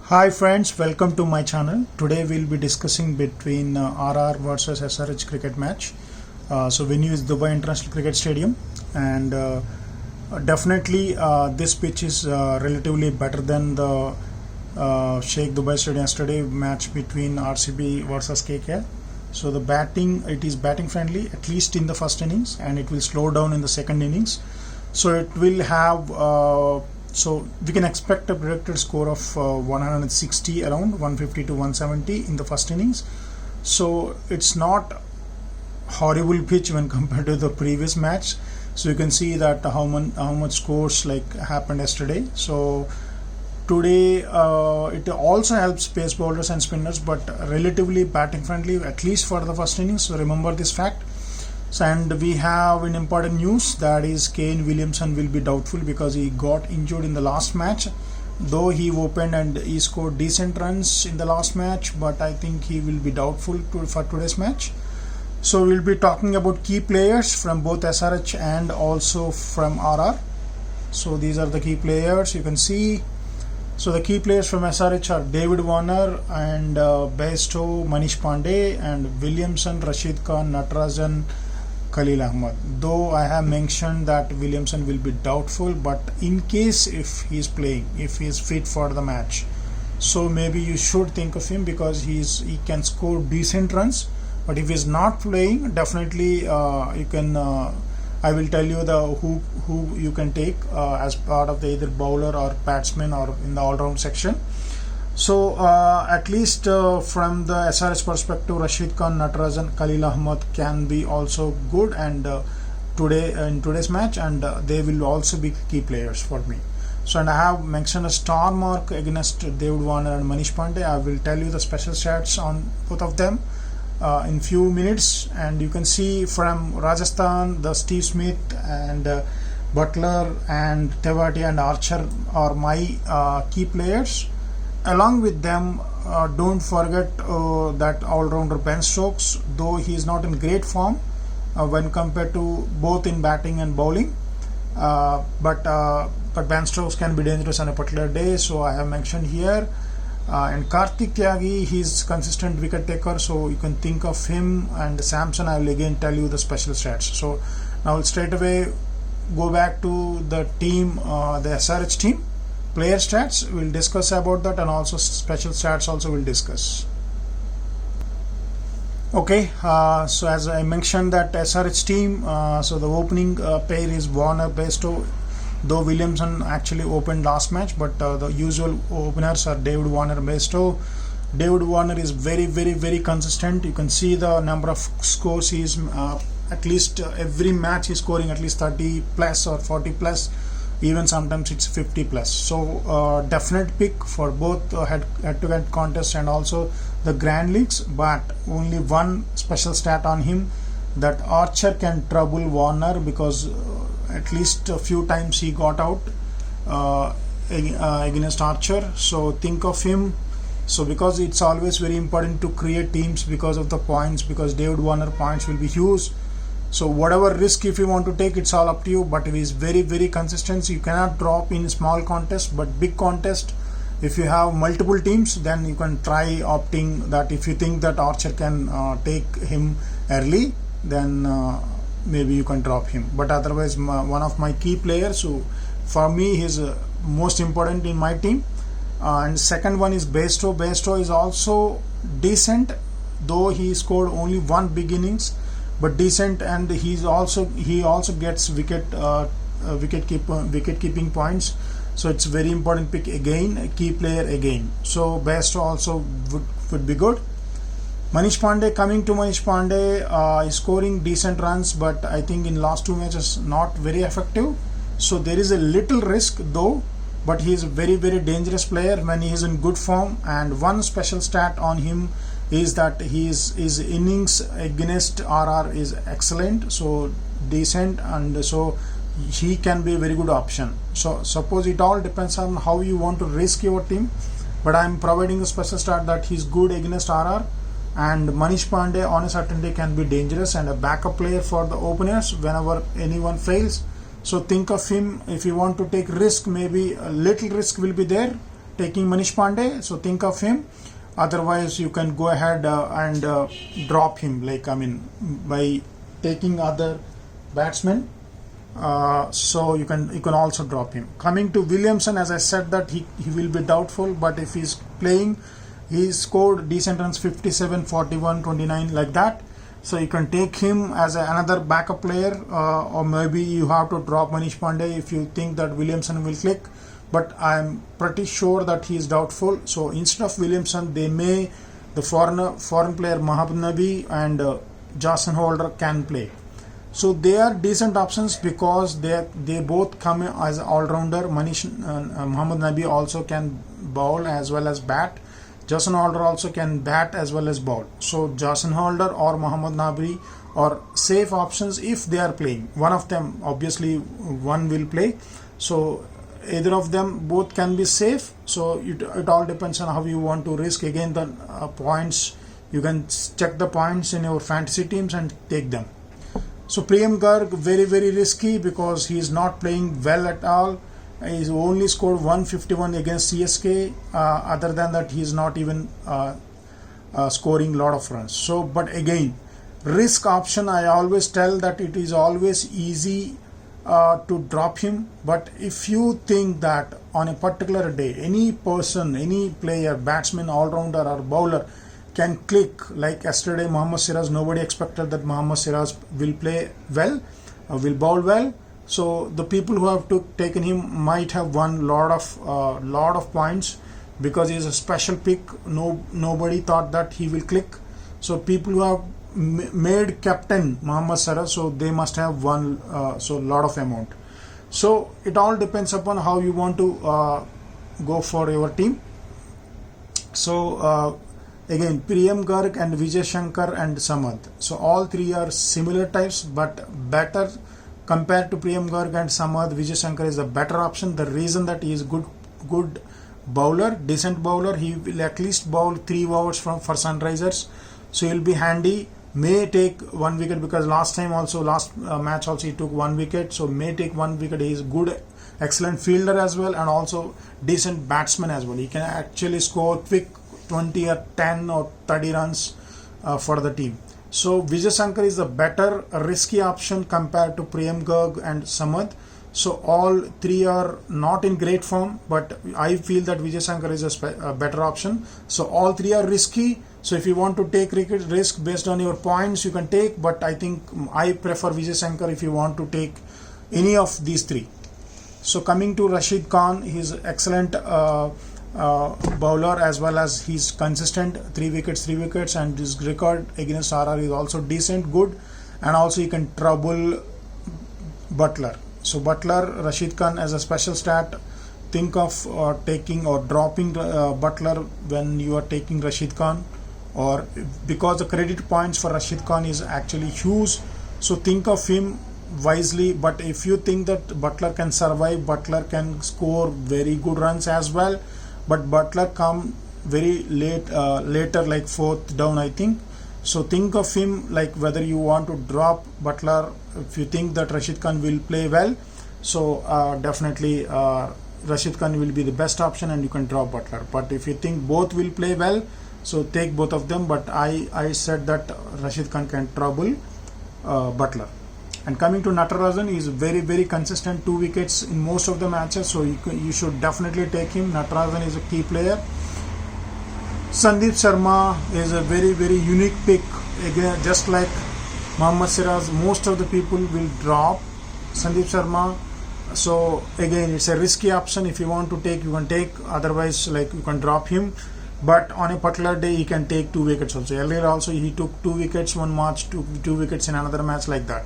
Hi friends, welcome to my channel. Today we'll be discussing between RR versus SRH cricket match. So venue is Dubai International Cricket Stadium, and definitely this pitch is relatively better than the Sheikh Dubai Stadium yesterday match between RCB versus KKR. So the batting, it is batting friendly at least in the first innings, and it will slow down in the second innings. So it will have so we can expect a predicted score of 160, around 150 to 170 in the first innings. So it's not horrible pitch when compared to the previous match. So you can see that how much scores like happened yesterday. So today it also helps pace bowlers and spinners, but relatively batting friendly at least for the first innings. So remember this fact. So, and we have an important news, that is Kane Williamson will be doubtful because he got injured in the last match. Though he opened and he scored decent runs in the last match, but I think he will be doubtful for today's match. So we'll be talking about key players from both SRH and also from RR. So these are the key players you can see. So the key players from SRH are David Warner and Bairstow, Manish Pandey, and Williamson, Rashid Khan, Natarajan, Khalil Ahmed. Though I have mentioned that Williamson will be doubtful, but in case if he is playing, if he is fit for the match, so maybe you should think of him because he can score decent runs. But if he is not playing, definitely you can. I will tell you the who you can take as part of the either bowler or batsman or in the all-round section. So at least from the SRH perspective, Rashid Khan, Natarajan, Khalil Ahmed can be also good, and today in today's match, and they will also be key players for me. So, and I have mentioned a star mark against David Warner and Manish Pandey. I will tell you the special stats on both of them in few minutes. And you can see from Rajasthan, the Steve Smith and Butler and Tewati and Archer are my key players. Along with them, don't forget that all-rounder Ben Stokes, though he is not in great form when compared to both in batting and bowling, but Ben Stokes can be dangerous on a particular day, so I have mentioned here. And Karthik Tyagi, he's consistent wicket taker, so you can think of him. And Samson, I will again tell you the special stats. So now straight away go back to the team, the SRH team. Player stats, we'll discuss about that, and also special stats also we'll discuss. Okay, so as I mentioned that SRH team, so the opening pair is Warner, Bairstow, though Williamson actually opened last match, but the usual openers are David Warner, Bairstow. David Warner is very consistent. You can see the number of scores he is at least every match he's scoring at least 30 plus or 40 plus. Even sometimes it's 50 plus. So definite pick for both head-to-head contest and also the Grand Leagues. But only one special stat on him, that Archer can trouble Warner, because at least a few times he got out against Archer. So think of him. So because it's always very important to create teams because of the points, because David Warner points will be huge. So whatever risk if you want to take, it's all up to you, but it is very consistent. So you cannot drop in small contest, but big contest, if you have multiple teams, then you can try opting that if you think that Archer can take him early, then maybe you can drop him. But otherwise, one of my key players, so for me he's most important in my team. And second one is Bairstow. Bairstow is also decent, though he scored only one big innings, but decent, and he also gets wicket keeping points. So it's very important pick again, a key player again. So Bairstow also would be good. Manish Pandey, coming to Manish Pandey, is scoring decent runs, but I think in last two matches not very effective. So there is a little risk though, but he is a very dangerous player when he is in good form. And one special stat on him is that his innings against RR is excellent, so decent, and so he can be a very good option. So suppose it all depends on how you want to risk your team, but I am providing a special stat that he's good against RR, and Manish Pandey on a certain day can be dangerous and a backup player for the openers whenever anyone fails. So think of him. If you want to take risk, maybe a little risk will be there, taking Manish Pandey, so think of him. Otherwise, you can go ahead and drop him, like, I mean, by taking other batsmen. So you can also drop him. Coming to Williamson, as I said that he will be doubtful, but if he's playing, he scored decent runs, 57, 41, 29, like that. So you can take him as another backup player, or maybe you have to drop Manish Pandey if you think that Williamson will click. But I'm pretty sure that he is doubtful. So instead of Williamson, the foreign player Mohammad Nabi and Jason Holder can play. So they are decent options because they both come as all-rounder. Mohammad Nabi also can bowl as well as bat. Jason Holder also can bat as well as bowl. So Jason Holder or Mohammad Nabi are safe options if they are playing. One of them, obviously one will play. So either of them, both can be safe. So it all depends on how you want to risk. Again, the points, you can check the points in your fantasy teams and take them. So Priyam Garg, very, very risky because he is not playing well at all. He's only scored 151 against CSK. Other than that, he is not even scoring a lot of runs. So, but again, risk option, I always tell that it is always easy to drop him. But if you think that on a particular day, any person, any player, batsman, all-rounder or bowler can click, like yesterday Mohammad Siraj, nobody expected that Mohammad Siraj will play well, will bowl well. So the people who have taken him might have won lot of points because he is a special pick. Nobody thought that he will click. So people who have made captain Mohammad Siraj, so they must have won so lot of amount. So it all depends upon how you want to go for your team. So again, Priyam Garg and Vijay Shankar and Samad. So all three are similar types, but better compared to Priyam Garg and Samad. Vijay Shankar is a better option. The reason that he is good bowler, decent bowler. He will at least bowl 3 overs for Sunrisers. So he'll be handy. May take 1 wicket because last match also he took 1 wicket. So may take 1 wicket. He is good, excellent fielder as well, and also decent batsman as well. He can actually score quick 20 or 10 or 30 runs for the team. So Vijay Shankar is a better risky option compared to Priyam Garg and Samad. So all three are not in great form, but I feel that Vijay Shankar is a better option. So all three are risky. So if you want to take risk based on your points, you can take, but I think I prefer Vijay Shankar if you want to take any of these three. So coming to Rashid Khan, he is excellent bowler as well as he's consistent, 3 wickets, and his record against RR is also decent, good, and also he can trouble Butler. So Butler, Rashid Khan as a special stat, think of taking or dropping Butler when you are taking Rashid Khan, or because the credit points for Rashid Khan is actually huge, so think of him wisely. But if you think that Butler can survive, Butler can score very good runs as well, but Butler come very later, like 4th down, I think. So think of him like whether you want to drop Butler if you think that Rashid Khan will play well. So definitely Rashid Khan will be the best option and you can drop Butler. But if you think both will play well, so take both of them. But I said that Rashid Khan can trouble Butler. And coming to Natarajan, he is very, very consistent, 2 wickets in most of the matches. So you should definitely take him. Natarajan is a key player. Sandeep Sharma is a very, very unique pick. Again, just like Mohammad Siraj, most of the people will drop Sandeep Sharma. So again, it's a risky option. If you want to take, you can take. Otherwise, like, you can drop him. But on a particular day, he can take 2 wickets also. Earlier also, he took 2 wickets one match, 2 wickets in another match, like that.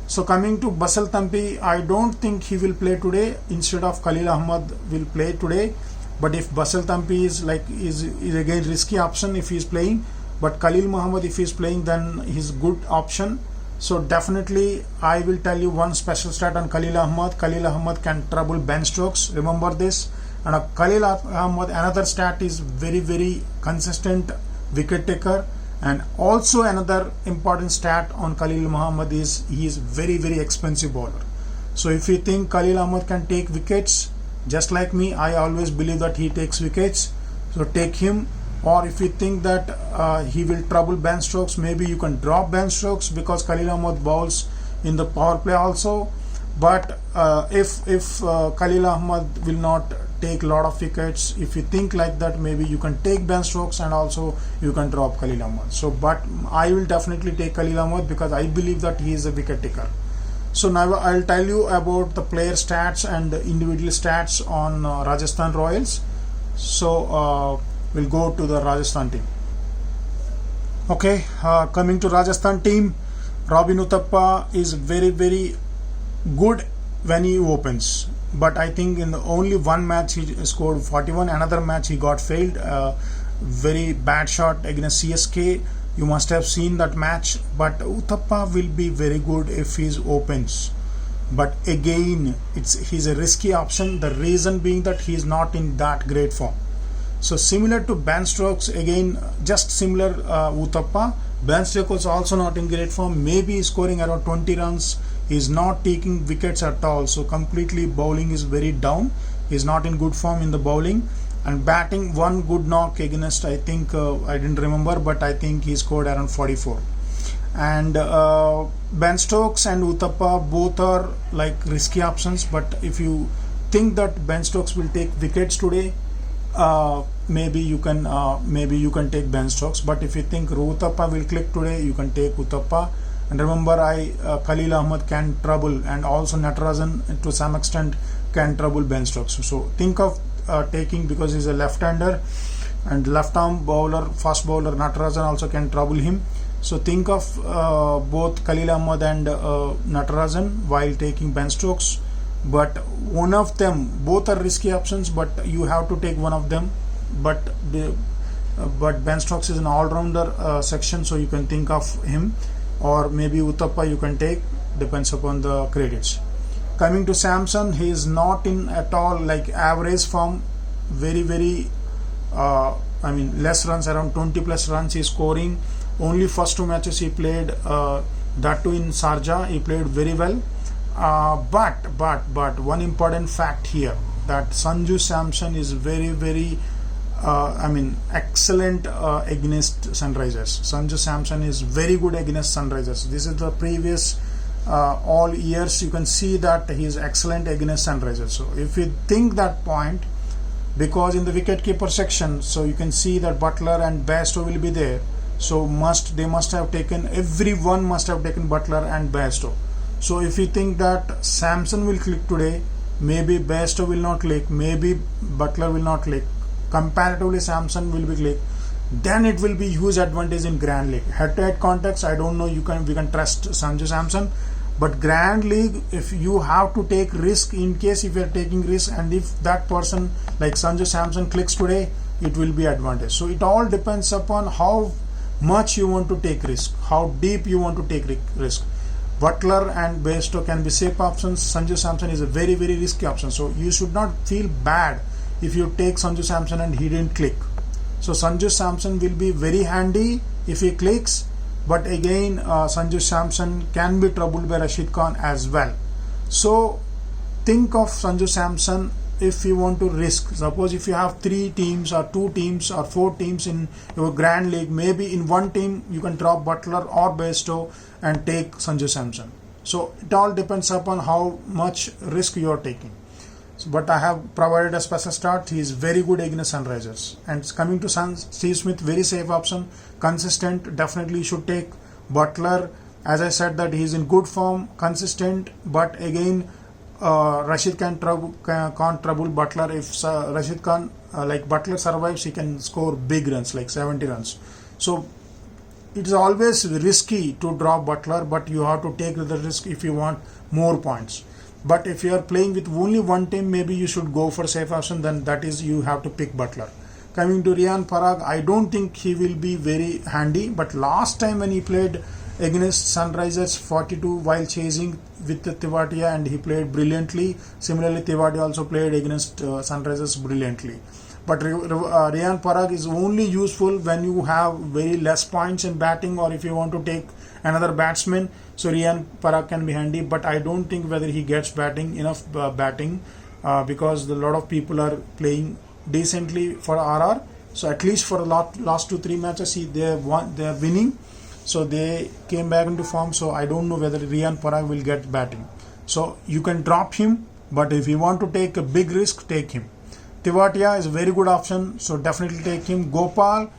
So coming to Basal Tampi, I don't think he will play today. Instead of Khalil Ahmed will play today. But if Basal Tampi is again risky option if he is playing. But Khalil Muhammad, if he is playing, then he's good option. So definitely I will tell you one special stat on Khalil Ahmed. Khalil Ahmed can trouble Ben Stokes. Remember this. And Khalil Ahmed, another stat, is very, very consistent wicket taker. And also another important stat on Khalil Muhammad is he is very, very expensive bowler. So if you think Khalil Ahmed can take wickets, Just like me, I always believe that he takes wickets, so take him. Or if you think that he will trouble Ben Stokes, maybe you can drop Ben Stokes because Khalil Ahmed bowls in the power play also. But if Khalil Ahmed will not take a lot of wickets, if you think like that, maybe you can take Ben Stokes and also you can drop Khalil Ahmed. So, but I will definitely take Khalil Ahmed because I believe that he is a wicket taker. So now I'll tell you about the player stats and individual stats on Rajasthan Royals. So we'll go to the Rajasthan team. Okay, coming to Rajasthan team, Robin Uthappa is very good when he opens, but I think in the only one match he scored 41, another match he got failed, very bad shot against CSK. You must have seen that match. But Uthappa will be very good if he opens, but again he's a risky option, the reason being that he is not in that great form. So similar to Ben Stokes, again just similar Uthappa, Ben Stokes was also not in great form, maybe scoring around 20 runs. He is not taking wickets at all, so completely bowling is very down. He is not in good form in the bowling. And batting, one good knock against, I think I didn't remember, but I think he scored around 44. And Ben Stokes and Uthappa both are like risky options, but if you think that Ben Stokes will take wickets today, maybe you can take Ben Stokes. But if you think Uthappa will click today, you can take Uthappa. And remember, Khalil Ahmed can trouble, and also Natarajan to some extent can trouble Ben Stokes. So think of taking, because he's a left-hander and left-arm bowler, fast bowler. Natarajan also can trouble him. So think of both Khalil Ahmed and Natarajan while taking Ben Stokes. But one of them, both are risky options, but you have to take one of them. But Ben Stokes is an all-rounder section, so you can think of him. Or maybe Uthappa you can take, depends upon the credits. Coming to Samson, he is not in at all like average form, very less runs, around 20 plus runs he is scoring. Only first two matches he played, that too in Sharjah, he played very well. But one important fact here, that Sanju Samson is very excellent against Sunrisers. Sanju Samson is very good against Sunrisers. This is the previous all years. You can see that he is excellent against Sunrisers. So if you think that point, because in the wicketkeeper section, so you can see that Buttler and Bairstow will be there. So everyone must have taken Buttler and Bairstow. So if you think that Samson will click today, maybe Bairstow will not click, maybe Buttler will not click, comparatively Samson will be click, then it will be huge advantage in Grand League. Head-to-head context, I don't know, we can trust Sanju Samson, but Grand League, if you have to take risk, in case if you are taking risk, and if that person like Sanju Samson clicks today, it will be advantage. So it all depends upon how much you want to take risk, how deep you want to take risk. Buttler and Bairstow can be safe options. Sanju Samson is a very risky option, so you should not feel bad if you take Sanju Samson and he didn't click. So Sanju Samson will be very handy if he clicks, but again Sanju Samson can be troubled by Rashid Khan as well. So think of Sanju Samson if you want to risk. Suppose if you have 3 teams or 2 teams or 4 teams in your Grand League, maybe in one team you can drop Buttler or Bairstow and take Sanju Samson. So it all depends upon how much risk you are taking. So, but I have provided a special start. He is very good against Sunrisers. And coming to Steve Smith, very safe option, consistent, definitely you should take. Buttler, as I said, that he is in good form, consistent, but again Rashid can't trouble Buttler. If Rashid Khan like Buttler survives, he can score big runs like 70 runs. So it is always risky to drop Buttler, but you have to take the risk if you want more points. But if you are playing with only one team, maybe you should go for safe option, then that is you have to pick Buttler. Coming to Riyan Parag, I don't think he will be very handy, but last time when he played against Sunrisers 42 while chasing with Tewatia, and he played brilliantly. Similarly, Tewatia also played against Sunrisers brilliantly. But Riyan Parag is only useful when you have very less points in batting, or if you want to take another batsman. So Riyan Parag can be handy, but I don't think whether he gets enough batting because a lot of people are playing decently for RR. So at least for the last 2-3 matches, they are winning. So they came back into form. So I don't know whether Riyan Parag will get batting. So you can drop him, but if you want to take a big risk, take him. Tewatia is a very good option, so definitely take him. Gopal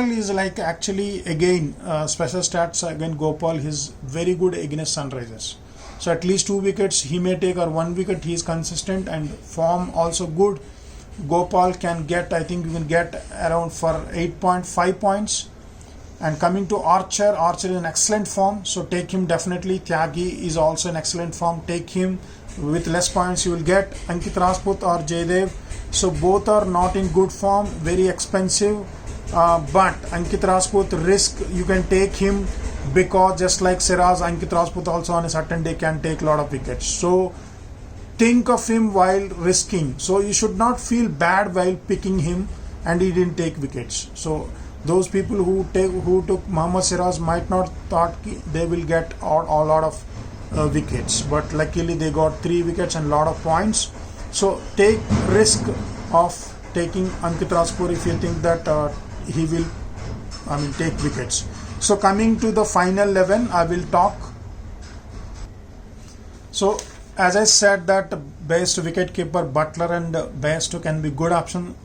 is like actually again special stats again. Gopal is very good against Sunrisers. So at least 2 wickets he may take, or 1 wicket. He is consistent and form also good. Gopal can get, I think you can get around for 8.5 points. And coming to Archer is in excellent form, so take him definitely. Tyagi is also in excellent form, take him. With less points you will get Ankit Rajput or Jaydev. So both are not in good form, very expensive, but Ankit Rajput risk, you can take him, because just like Siraj, Ankit Rajput also on a certain day can take a lot of wickets. So think of him while risking. So you should not feel bad while picking him and he didn't take wickets. So those people who took Mohammad Siraj might not thought they will get a lot of wickets, but luckily they got 3 wickets and a lot of points. So take risk of taking Ankit Rajput if you think that he will take wickets. So coming to the final 11, I will talk. So as I said that best wicket keeper Buttler and Bairstow can be good option.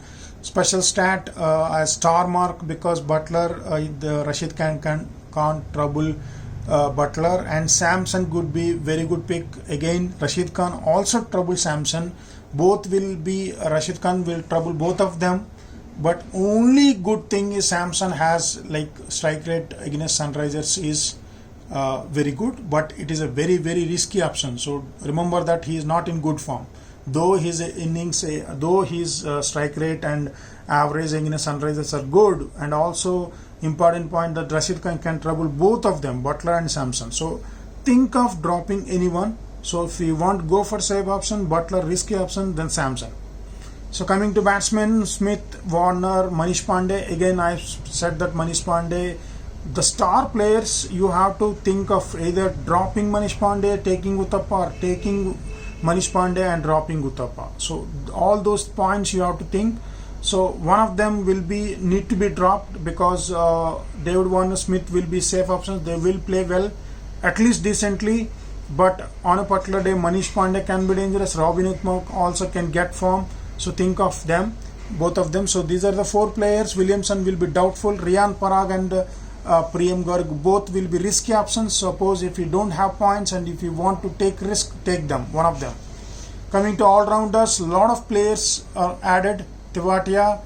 Special stat as star mark, because Buttler, the Rashid Khan can't trouble Buttler, and Samson could be very good pick. Again, Rashid Khan also trouble Samson. Both will be, Rashid Khan will trouble both of them. But only good thing is Samson has like strike rate against Sunrisers is very good, but it is a very risky option. So remember that he is not in good form. Though his innings, though his strike rate and average against Sunrisers are good, and also important point that Rashid Khan can trouble both of them, Buttler and Samson. So think of dropping anyone. So if you want go for safe option, Buttler risky option, then Samson. So coming to batsmen, Smith, Warner, Manish Pandey. Again, I said that Manish Pandey, the star players, you have to think of either dropping Manish Pandey, taking Uthappa, or taking Manish Pandey and dropping Uthappa. So all those points you have to think. So one of them will need to be dropped, because David Warner, Smith will be safe options. They will play well, at least decently. But on a particular day, Manish Pandey can be dangerous. Robin Uthappa also can get form. So think of them, both of them. So these are the 4 players. Williamson will be doubtful. Riyan Parag and Priyam Garg both will be risky options. Suppose if you don't have points and if you want to take risk, take them, one of them. Coming to all-rounders, a lot of players are added. Tewatia,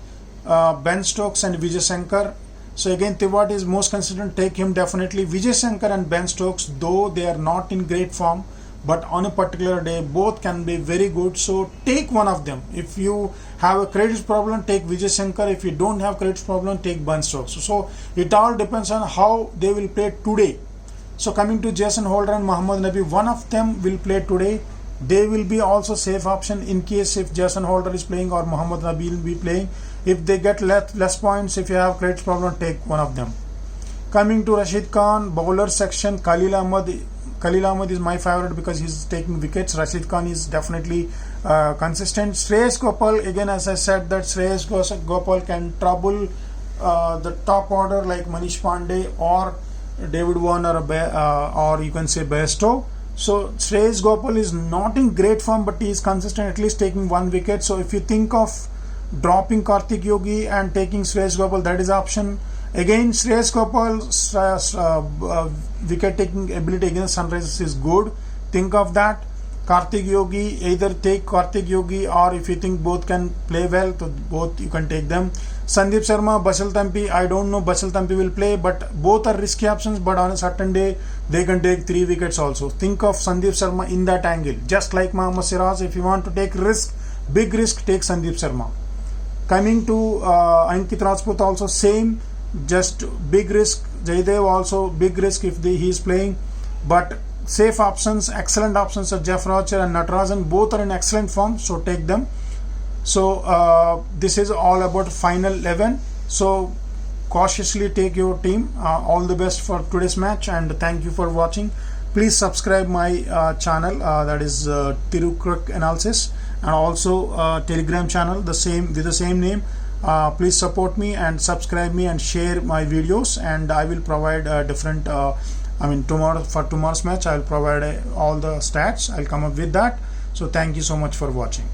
Ben Stokes and Vijay Shankar. So again, Tewatia is most consistent, take him definitely. Vijay Shankar and Ben Stokes, though they are not in great form, but on a particular day both can be very good. So take one of them. If you have a credit problem, take Vijay Shankar. If you don't have credit problem, take Ben Stokes. So it all depends on how they will play today. So coming to Jason Holder and Mohammad Nabi, one of them will play today. They will be also safe option in case if Jason Holder is playing or Mohammad Nabi will be playing. If they get less points, if you have credit problem, take one of them. Coming to Rashid Khan, bowler section, Khalil Ahmed is my favorite because he's taking wickets. Rashid Khan is definitely consistent. Shreyas Gopal, again as I said that Shreyas Gopal can trouble the top order like Manish Pandey or David Warner or you can say Bairstow. So Shreyas Gopal is not in great form, but he is consistent, at least taking 1 wicket. So if you think of dropping Karthik Yogi and taking Shreyas Gopal, that is option. Again, Shreyas Gopal's wicket taking ability against Sunrisers is good. Think of that. Karthik Yogi, either take Karthik Yogi, or if you think both can play well, so both you can take them. Sandeep Sharma, Basil Thampi, I don't know Basil Thampi will play, but both are risky options, but on a certain day they can take 3 wickets also. Think of Sandeep Sharma in that angle. Just like Mohammad Siraj, if you want to take risk, big risk, take Sandeep Sharma. Coming to Ankit Rajput, also same, just big risk. Jaydev also big risk if he is playing, but safe options, excellent options are Jeff Archer and Natarajan. Both are in excellent form, so take them. So this is all about final 11. So cautiously take your team. All the best for today's match, and thank you for watching. Please subscribe my channel, that is Tirukrak Analysis, and also Telegram channel the same with the same name. Please support me and subscribe me and share my videos, and I will provide different tomorrow's match I'll provide all the stats. I'll come up with that. So thank you so much for watching.